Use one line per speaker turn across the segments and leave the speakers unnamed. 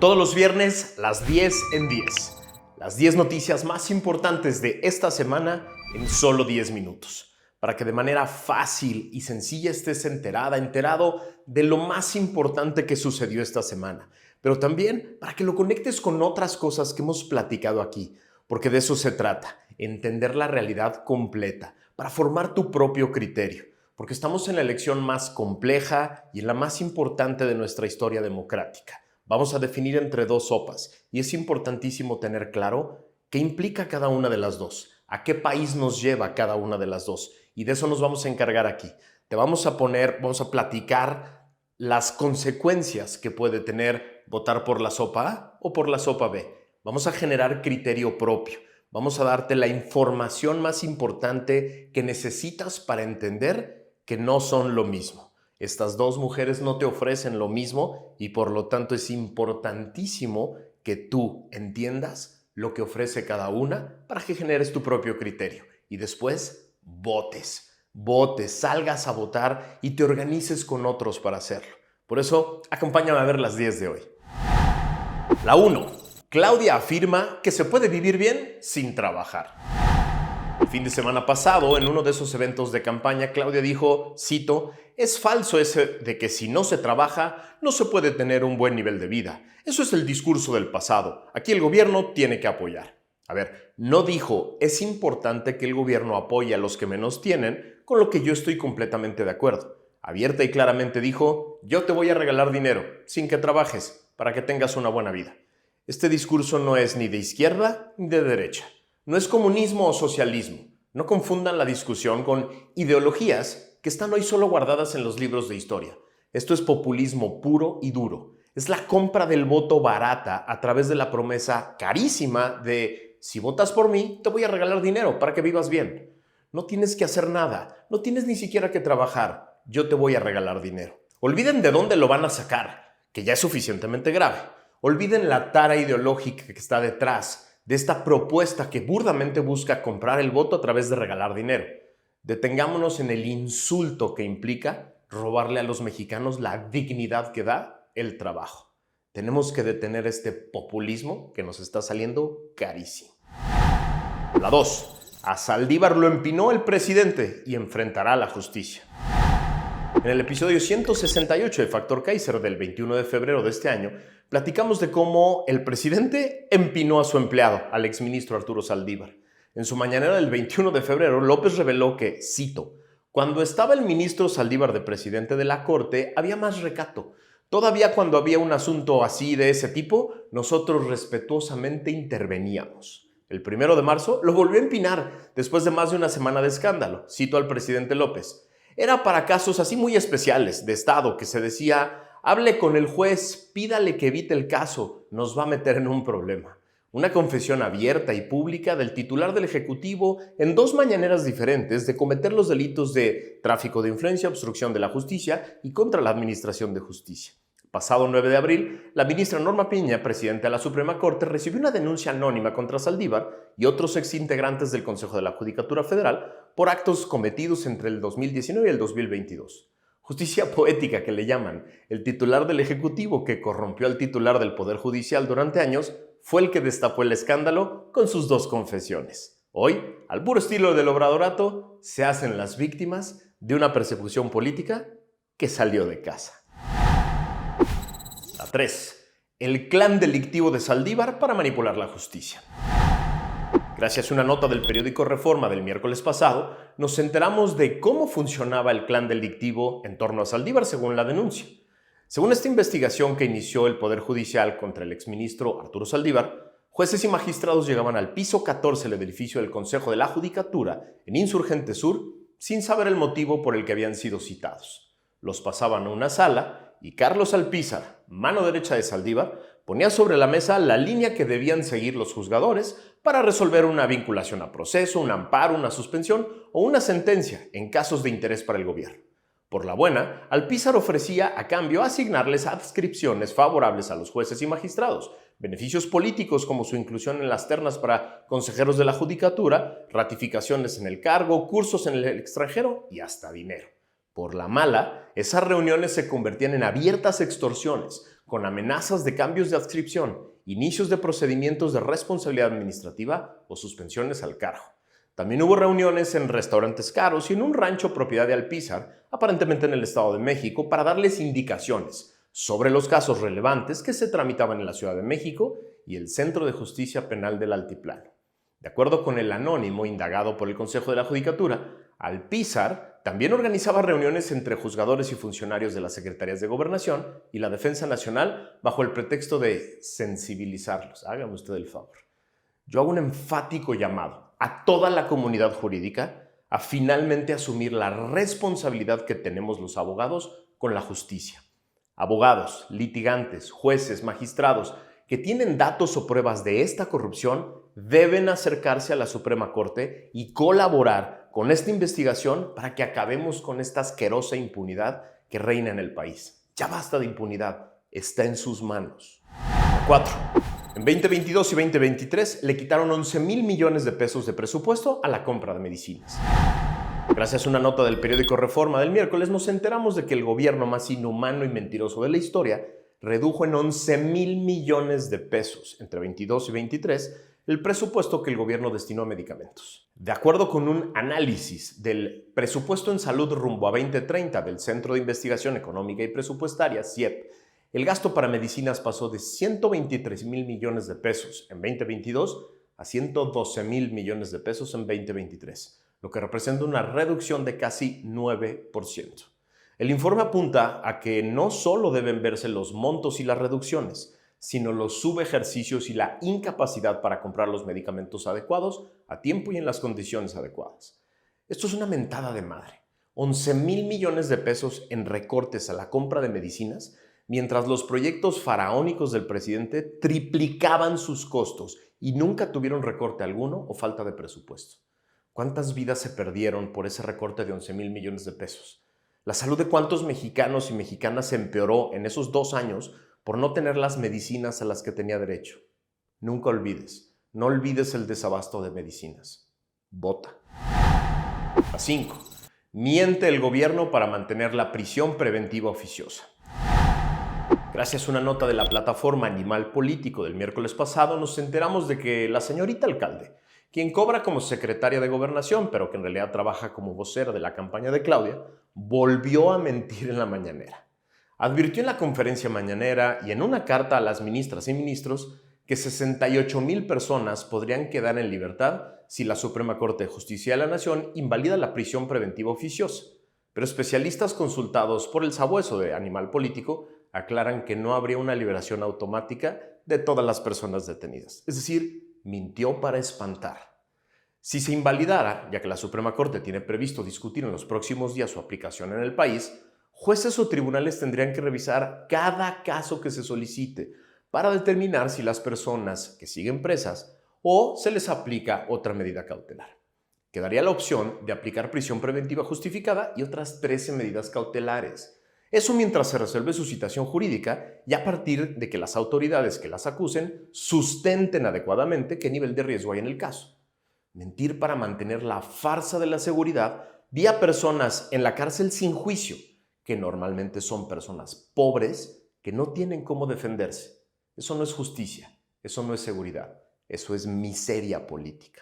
todos los viernes, las 10 en 10. Las 10 noticias más importantes de esta semana en solo 10 minutos. Para que de manera fácil y sencilla estés enterado de lo más importante que sucedió esta semana. Pero también para que lo conectes con otras cosas que hemos platicado aquí. Porque de eso se trata, entender la realidad completa, para formar tu propio criterio. Porque estamos en la elección más compleja y en la más importante de nuestra historia democrática. Vamos a definir entre dos sopas y es importantísimo tener claro qué implica cada una de las dos, a qué país nos lleva cada una de las dos, y de eso nos vamos a encargar aquí. Vamos a platicar las consecuencias que puede tener votar por la sopa A o por la sopa B. Vamos a generar criterio propio. Vamos a darte la información más importante que necesitas para entender que no son lo mismo. Estas dos mujeres no te ofrecen lo mismo y por lo tanto es importantísimo que tú entiendas lo que ofrece cada una para que generes tu propio criterio y después votes, salgas a votar y te organices con otros para hacerlo. Por eso, acompáñame a ver las 10 de hoy. La 1. Claudia afirma que se puede vivir bien sin trabajar. El fin de semana pasado, en uno de esos eventos de campaña, Claudia dijo, cito, «Es falso ese de que si no se trabaja, no se puede tener un buen nivel de vida. Eso es el discurso del pasado. Aquí el gobierno tiene que apoyar». A ver, no dijo, es importante que el gobierno apoye a los que menos tienen, con lo que yo estoy completamente de acuerdo. Abierta y claramente dijo, yo te voy a regalar dinero, sin que trabajes, para que tengas una buena vida. Este discurso no es ni de izquierda ni de derecha. No es comunismo o socialismo. No confundan la discusión con ideologías que están hoy solo guardadas en los libros de historia. Esto es populismo puro y duro. Es la compra del voto barata a través de la promesa carísima de si votas por mí, te voy a regalar dinero para que vivas bien. No tienes que hacer nada, no tienes ni siquiera que trabajar. Yo te voy a regalar dinero. Olviden de dónde lo van a sacar, que ya es suficientemente grave. Olviden la tara ideológica que está detrás de esta propuesta que burdamente busca comprar el voto a través de regalar dinero. Detengámonos en el insulto que implica robarle a los mexicanos la dignidad que da el trabajo. Tenemos que detener este populismo que nos está saliendo carísimo. La 2. A Saldívar lo empinó el presidente y enfrentará a la justicia. En el episodio 168 de Factor Kaiser del 21 de febrero de este año, platicamos de cómo el presidente empinó a su empleado, al exministro Arturo Saldívar. En su mañanera del 21 de febrero, López reveló que, cito, cuando estaba el ministro Saldívar de presidente de la Corte, había más recato. Todavía cuando había un asunto así de ese tipo, nosotros respetuosamente interveníamos. El 1 de marzo lo volvió a empinar después de más de una semana de escándalo. Cito al presidente López. Era para casos así muy especiales de Estado que se decía, hable con el juez, pídale que evite el caso, nos va a meter en un problema. Una confesión abierta y pública del titular del Ejecutivo en dos mañaneras diferentes de cometer los delitos de tráfico de influencia, obstrucción de la justicia y contra la administración de justicia. Pasado 9 de abril, la ministra Norma Piña, presidenta de la Suprema Corte, recibió una denuncia anónima contra Saldívar y otros exintegrantes del Consejo de la Judicatura Federal por actos cometidos entre el 2019 y el 2022. Justicia poética que le llaman. El titular del Ejecutivo, que corrompió al titular del Poder Judicial durante años, fue el que destapó el escándalo con sus dos confesiones. Hoy, al puro estilo del obradorato, se hacen las víctimas de una persecución política que salió de casa. La 3. El clan delictivo de Saldívar para manipular la justicia. Gracias a una nota del periódico Reforma del miércoles pasado, nos enteramos de cómo funcionaba el clan delictivo en torno a Saldívar según la denuncia. Según esta investigación que inició el Poder Judicial contra el exministro Arturo Saldívar, jueces y magistrados llegaban al piso 14 del edificio del Consejo de la Judicatura en Insurgente Sur sin saber el motivo por el que habían sido citados. Los pasaban a una sala y Carlos Alpizar, mano derecha de Saldívar, ponía sobre la mesa la línea que debían seguir los juzgadores para resolver una vinculación a proceso, un amparo, una suspensión o una sentencia en casos de interés para el gobierno. Por la buena, Alpizar ofrecía a cambio asignarles adscripciones favorables a los jueces y magistrados, beneficios políticos como su inclusión en las ternas para consejeros de la judicatura, ratificaciones en el cargo, cursos en el extranjero y hasta dinero. Por la mala, esas reuniones se convertían en abiertas extorsiones, con amenazas de cambios de adscripción, inicios de procedimientos de responsabilidad administrativa o suspensiones al cargo. También hubo reuniones en restaurantes caros y en un rancho propiedad de Alpizar, aparentemente en el Estado de México, para darles indicaciones sobre los casos relevantes que se tramitaban en la Ciudad de México y el Centro de Justicia Penal del Altiplano. De acuerdo con el anónimo indagado por el Consejo de la Judicatura, Alpizar también organizaba reuniones entre juzgadores y funcionarios de las Secretarías de Gobernación y la Defensa Nacional bajo el pretexto de sensibilizarlos. Hágame usted el favor. Yo hago un enfático llamado a toda la comunidad jurídica a finalmente asumir la responsabilidad que tenemos los abogados con la justicia. Abogados, litigantes, jueces, magistrados que tienen datos o pruebas de esta corrupción deben acercarse a la Suprema Corte y colaborar con esta investigación para que acabemos con esta asquerosa impunidad que reina en el país. Ya basta de impunidad, está en sus manos. 4. En 2022 y 2023 le quitaron 11,000 millones de pesos de presupuesto a la compra de medicinas. Gracias a una nota del periódico Reforma del miércoles nos enteramos de que el gobierno más inhumano y mentiroso de la historia redujo en 11,000 millones de pesos entre 22 y 23 el presupuesto que el gobierno destinó a medicamentos. De acuerdo con un análisis del presupuesto en salud rumbo a 2030 del Centro de Investigación Económica y Presupuestaria, CIEP, el gasto para medicinas pasó de 123,000 millones de pesos en 2022 a 112,000 millones de pesos en 2023, lo que representa una reducción de casi 9%. El informe apunta a que no solo deben verse los montos y las reducciones, sino los subejercicios y la incapacidad para comprar los medicamentos adecuados a tiempo y en las condiciones adecuadas. Esto es una mentada de madre. 11,000 millones de pesos en recortes a la compra de medicinas, mientras los proyectos faraónicos del presidente triplicaban sus costos y nunca tuvieron recorte alguno o falta de presupuesto. ¿Cuántas vidas se perdieron por ese recorte de 11,000 millones de pesos? ¿La salud de cuántos mexicanos y mexicanas se empeoró en esos 2 años por no tener las medicinas a las que tenía derecho? Nunca olvides, no olvides el desabasto de medicinas. Vota. 5. Miente el gobierno para mantener la prisión preventiva oficiosa. Gracias a una nota de la plataforma Animal Político del miércoles pasado, nos enteramos de que la señorita alcalde, quien cobra como secretaria de Gobernación, pero que en realidad trabaja como vocera de la campaña de Claudia, volvió a mentir en la mañanera. Advirtió en la conferencia mañanera y en una carta a las ministras y ministros que 68,000 personas podrían quedar en libertad si la Suprema Corte de Justicia de la Nación invalida la prisión preventiva oficiosa. Pero especialistas consultados por el sabueso de Animal Político aclaran que no habría una liberación automática de todas las personas detenidas. Es decir, mintió para espantar. Si se invalidara, ya que la Suprema Corte tiene previsto discutir en los próximos días su aplicación en el país, jueces o tribunales tendrían que revisar cada caso que se solicite para determinar si las personas que siguen presas o se les aplica otra medida cautelar. Quedaría la opción de aplicar prisión preventiva justificada y otras 13 medidas cautelares. Eso mientras se resuelve su situación jurídica y a partir de que las autoridades que las acusen sustenten adecuadamente qué nivel de riesgo hay en el caso. Mentir para mantener la farsa de la seguridad vía personas en la cárcel sin juicio, que normalmente son personas pobres que no tienen cómo defenderse. Eso no es justicia, eso no es seguridad, eso es miseria política.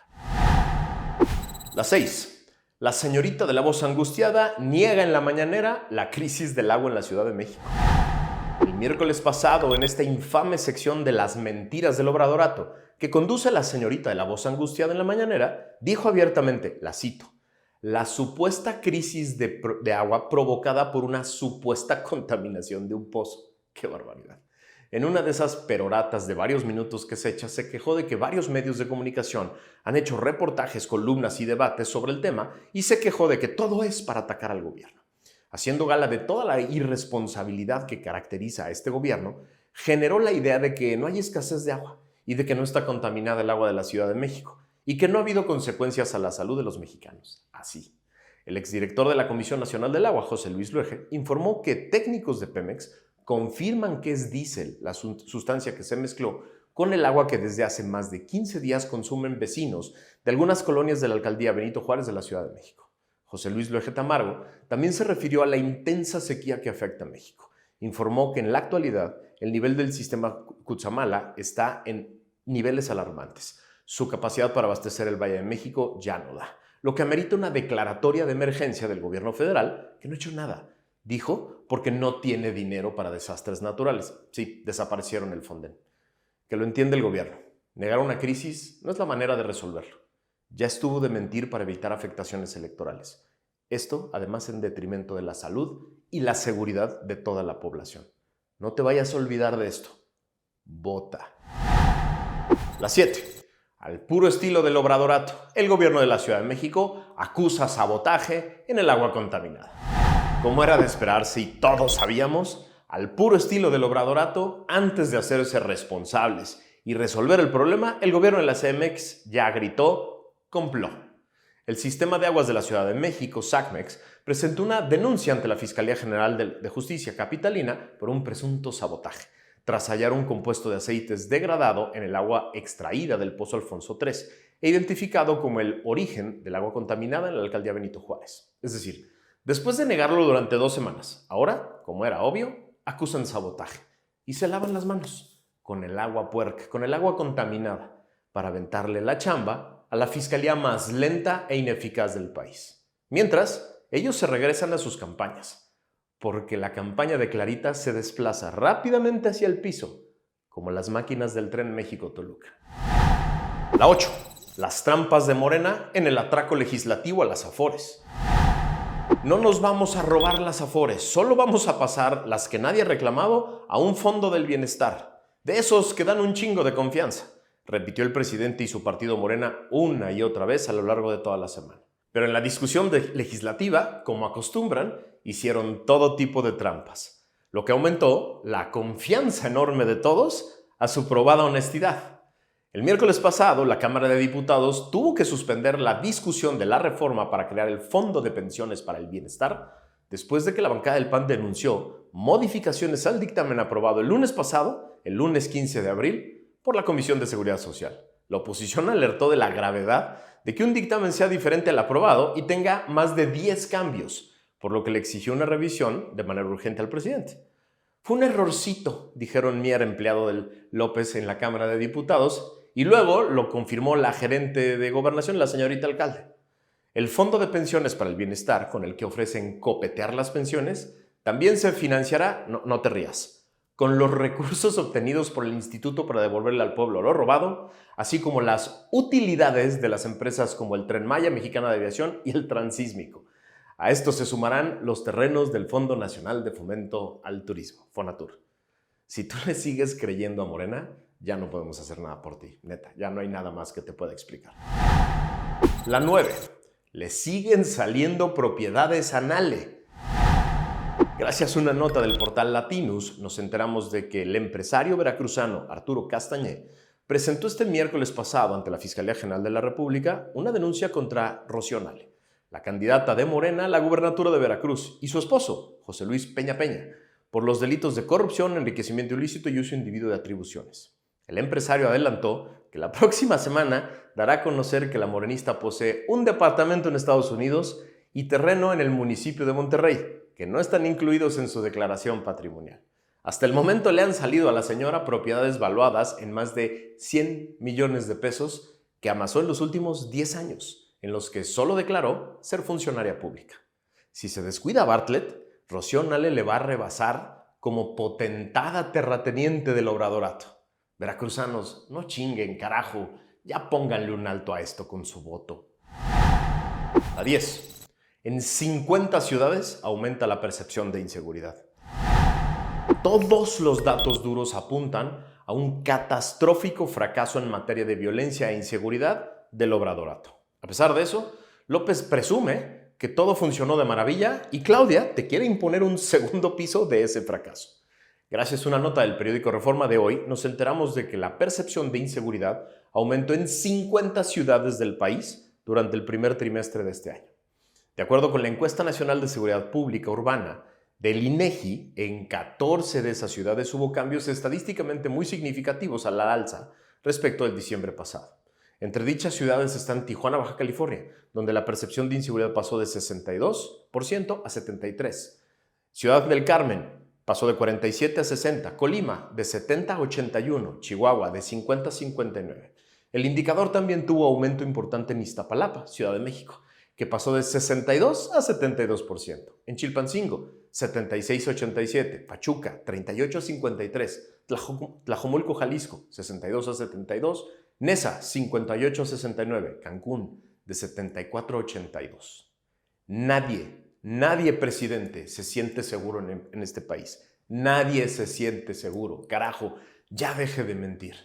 6. La señorita de la voz angustiada niega en la mañanera la crisis del agua en la Ciudad de México. El miércoles pasado, en esta infame sección de las mentiras del obradorato que conduce la señorita de la voz angustiada en la mañanera, dijo abiertamente, la cito, la supuesta crisis de agua provocada por una supuesta contaminación de un pozo. ¡Qué barbaridad! En una de esas peroratas de varios minutos que se echa, se quejó de que varios medios de comunicación han hecho reportajes, columnas y debates sobre el tema y se quejó de que todo es para atacar al gobierno. Haciendo gala de toda la irresponsabilidad que caracteriza a este gobierno, generó la idea de que no hay escasez de agua y de que no está contaminada el agua de la Ciudad de México y que no ha habido consecuencias a la salud de los mexicanos. Así. El exdirector de la Comisión Nacional del Agua, José Luis Luege, informó que técnicos de Pemex confirman que es diésel, la sustancia que se mezcló con el agua que desde hace más de 15 días consumen vecinos de algunas colonias de la alcaldía Benito Juárez de la Ciudad de México. José Luis Luege Tamargo también se refirió a la intensa sequía que afecta a México informó que en la actualidad el nivel del sistema Cutzamala está en niveles alarmantes. Su capacidad para abastecer el Valle de México ya no da, lo que amerita una declaratoria de emergencia del gobierno federal que no ha hecho nada. Dijo porque no tiene dinero para desastres naturales. Sí, desaparecieron el Fonden. Que lo entiende el gobierno. Negar una crisis no es la manera de resolverlo. Ya estuvo de mentir para evitar afectaciones electorales. Esto, además, en detrimento de la salud y la seguridad de toda la población. No te vayas a olvidar de esto. Vota. La 7. Al puro estilo del obradorato, el gobierno de la Ciudad de México acusa sabotaje en el agua contaminada. Como era de esperarse y todos sabíamos, al puro estilo del obradorato, antes de hacerse responsables y resolver el problema, el gobierno de la CDMX ya gritó complot. El Sistema de Aguas de la Ciudad de México, SACMEX, presentó una denuncia ante la Fiscalía General de Justicia Capitalina por un presunto sabotaje, tras hallar un compuesto de aceites degradado en el agua extraída del Pozo Alfonso III e identificado como el origen del agua contaminada en la alcaldía Benito Juárez. Es decir, después de negarlo durante 2 semanas, ahora, como era obvio, acusan sabotaje y se lavan las manos con el agua puerca, con el agua contaminada, para aventarle la chamba a la fiscalía más lenta e ineficaz del país. Mientras, ellos se regresan a sus campañas, porque la campaña de Clarita se desplaza rápidamente hacia el piso, como las máquinas del tren México-Toluca. La 8. Las trampas de Morena en el atraco legislativo a las Afores. No nos vamos a robar las Afores, solo vamos a pasar las que nadie ha reclamado a un fondo del bienestar, de esos que dan un chingo de confianza, repitió el presidente y su partido Morena una y otra vez a lo largo de toda la semana. Pero en la discusión legislativa, como acostumbran, hicieron todo tipo de trampas, lo que aumentó la confianza enorme de todos a su probada honestidad. El miércoles pasado, la Cámara de Diputados tuvo que suspender la discusión de la reforma para crear el Fondo de Pensiones para el Bienestar, después de que la bancada del PAN denunció modificaciones al dictamen aprobado el lunes pasado, el lunes 15 de abril, por la Comisión de Seguridad Social. La oposición alertó de la gravedad de que un dictamen sea diferente al aprobado y tenga más de 10 cambios, por lo que le exigió una revisión de manera urgente al presidente. Fue un errorcito, dijeron Mier, empleado del López en la Cámara de Diputados, y luego lo confirmó la gerente de Gobernación, la señorita alcalde. El Fondo de Pensiones para el Bienestar, con el que ofrecen copetear las pensiones, también se financiará, no te rías, con los recursos obtenidos por el Instituto para devolverle al pueblo lo robado, así como las utilidades de las empresas como el Tren Maya, Mexicana de Aviación y el Transísmico. A esto se sumarán los terrenos del Fondo Nacional de Fomento al Turismo, Fonatur. Si tú le sigues creyendo a Morena, ya no podemos hacer nada por ti, neta, ya no hay nada más que te pueda explicar. La 9. Le siguen saliendo propiedades a Nale. Gracias a una nota del portal Latinus, nos enteramos de que el empresario veracruzano Arturo Castañé presentó este miércoles pasado ante la Fiscalía General de la República una denuncia contra Rocío Nale, la candidata de Morena a la gubernatura de Veracruz, y su esposo, José Luis Peña Peña, por los delitos de corrupción, enriquecimiento ilícito y uso indebido de atribuciones. El empresario adelantó que la próxima semana dará a conocer que la morenista posee un departamento en Estados Unidos y terreno en el municipio de Monterrey, que no están incluidos en su declaración patrimonial. Hasta el momento le han salido a la señora propiedades valuadas en más de 100 millones de pesos que amasó en los últimos 10 años, en los que solo declaró ser funcionaria pública. Si se descuida Bartlett, Rocío Nale le va a rebasar como potentada terrateniente del obradorato. Veracruzanos, no chinguen, carajo, ya pónganle un alto a esto con su voto. La 10. En 50 ciudades aumenta la percepción de inseguridad. Todos los datos duros apuntan a un catastrófico fracaso en materia de violencia e inseguridad del obradorato. A pesar de eso, López presume que todo funcionó de maravilla y Claudia te quiere imponer un segundo piso de ese fracaso. Gracias a una nota del periódico Reforma de hoy, nos enteramos de que la percepción de inseguridad aumentó en 50 ciudades del país durante el primer trimestre de este año. De acuerdo con la Encuesta Nacional de Seguridad Pública Urbana del INEGI, en 14 de esas ciudades hubo cambios estadísticamente muy significativos a la alza respecto al diciembre pasado. Entre dichas ciudades están Tijuana, Baja California, donde la percepción de inseguridad pasó de 62% a 73%. Ciudad del Carmen, pasó de 47 a 60. Colima, de 70 a 81. Chihuahua, de 50 a 59. El indicador también tuvo aumento importante en Iztapalapa, Ciudad de México, que pasó de 62 a 72%. En Chilpancingo, 76 a 87. Pachuca, 38 a 53. Tlajomulco, Jalisco, 62 a 72. Nesa, 58 a 69. Cancún, de 74 a 82. Nadie, presidente, se siente seguro en este país. Nadie se siente seguro. Carajo, ya deje de mentir.